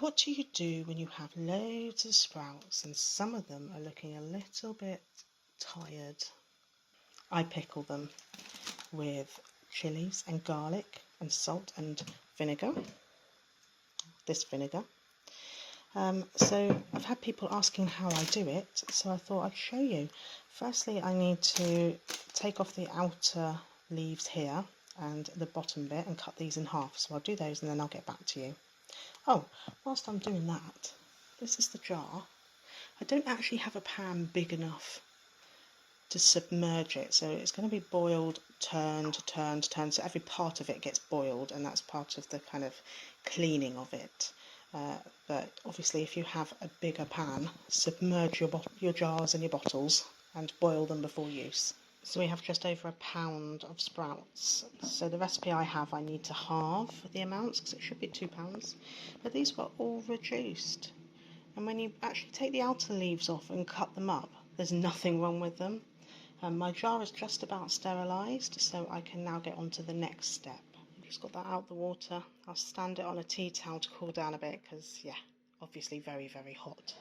what do you do when you have loads of sprouts and some of them are looking a little bit tired? I pickle them with chilies and garlic and salt and vinegar, this vinegar. So I've had people asking how I do it, so I thought I'd show you. Firstly, I need to take off the outer leaves here and the bottom bit and cut these in half. So I'll do those and then I'll get back to you. Oh, whilst I'm doing that, this is the jar. I don't actually have a pan big enough to submerge it, so it's going to be boiled, turned, so every part of it gets boiled, and that's part of the kind of cleaning of it. But obviously if you have a bigger pan, submerge your jars and your bottles and boil them before use. So we have just over a pound of sprouts. So the recipe I have, I need to halve the amounts because it should be 2 pounds. But these were all reduced. And when you actually take the outer leaves off and cut them up, there's nothing wrong with them. My jar is just about sterilised, so I can now get on to the next step. I've just got that out the water. I'll stand it on a tea towel to cool down a bit because, yeah, obviously very, very hot.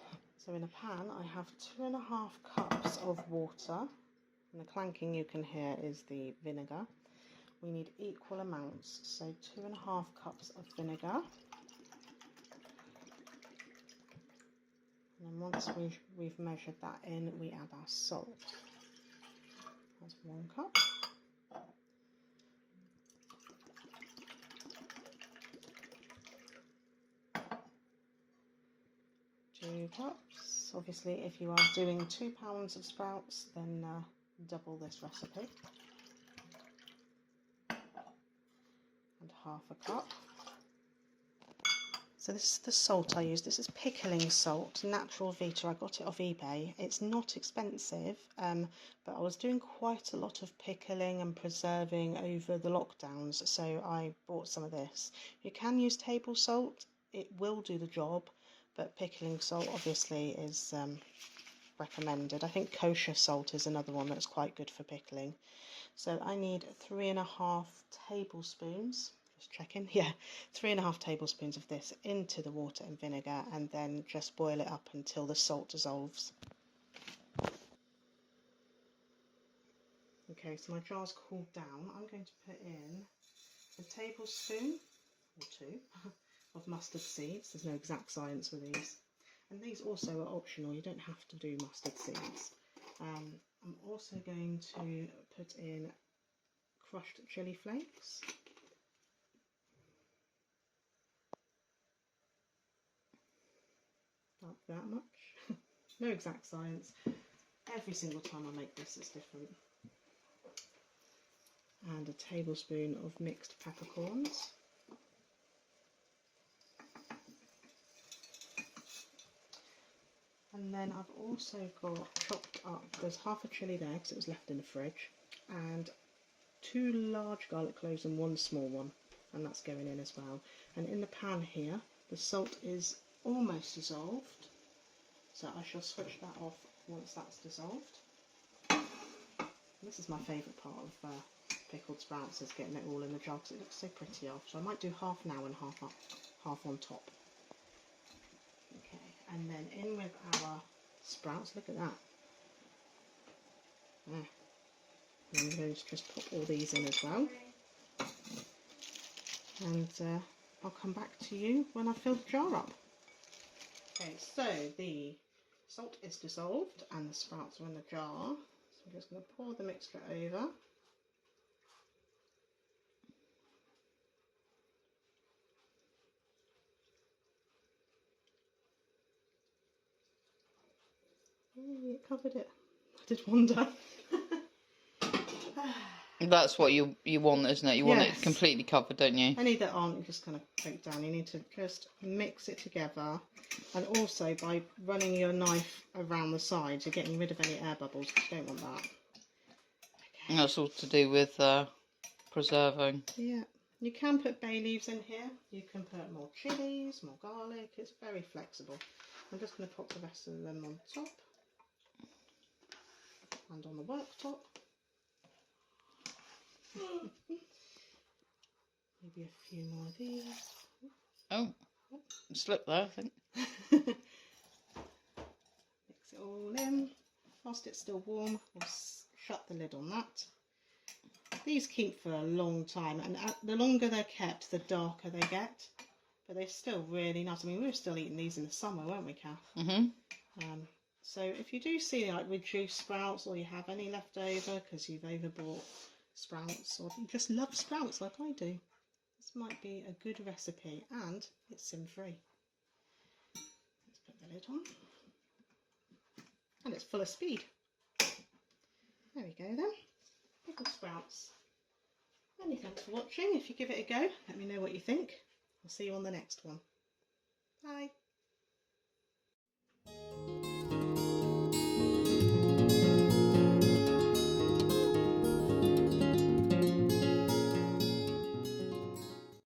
So in a pan, I have 2.5 cups of water. And the clanking you can hear is the vinegar. We need equal amounts, so 2.5 cups of vinegar. And then once we've measured that in, we add our salt. That's 1 cup. Two cups. Obviously, if you are doing 2 pounds of sprouts, then double this recipe. And half a cup. So this is the salt I use. This is pickling salt, natural Vita. I got it off eBay. It's not expensive, but I was doing quite a lot of pickling and preserving over the lockdowns, so I bought some of this. You can use table salt. It will do the job, but pickling salt obviously is recommended. I think kosher salt is another one that's quite good for pickling. So I need 3.5 tablespoons. Checking, yeah, 3.5 tablespoons of this into the water and vinegar, and then just boil it up until the salt dissolves. Okay, so my jar's cooled down. I'm going to put in a tablespoon or 2 of mustard seeds. There's no exact science with these, and these also are optional. You don't have to do mustard seeds. I'm also going to put in crushed chili flakes. About that much. No exact science. Every single time I make this it's different. And a tablespoon of mixed peppercorns. And then I've also got chopped up, there's half a chilli there because it was left in the fridge, and 2 large garlic cloves and 1 small one, and that's going in as well. And in the pan here, the salt is almost dissolved, so I shall switch that off once that's dissolved. This is my favourite part of pickled sprouts, is getting it all in the jar because it looks so pretty off. So I might do half now and half on top. Okay, and then in with our sprouts. Look at that. And I'm going to just pop all these in as well. And I'll come back to you when I've filled the jar up. Okay, so the salt is dissolved and the sprouts are in the jar. So I'm just going to pour the mixture over. Oh, it covered it. I did wonder. That's what you want, isn't it? You want it completely covered, don't you? Any that aren't, you just kind of poke down. You need to just mix it together. And also, by running your knife around the sides, you're getting rid of any air bubbles, because you don't want that. Okay. And that's all to do with preserving. Yeah. You can put bay leaves in here. You can put more chilies, more garlic. It's very flexible. I'm just going to pop the rest of them on top. And on the worktop. Maybe a few more of these. Oh. slip there, I think. Mix it all in. Whilst it's still warm, we'll shut the lid on that. These keep for a long time, and the longer they're kept, the darker they get. But they're still really nice. I mean, we were still eating these in the summer, weren't we, Kath? So if you do see like reduced sprouts, or you have any left over because you've overbought sprouts, or you just love sprouts like I do, this might be a good recipe, and it's sin-free. Let's put the lid on. And it's full of speed. There we go then. Pickled sprouts. Many thanks for watching. If you give it a go, let me know what you think. I'll see you on the next one. Bye.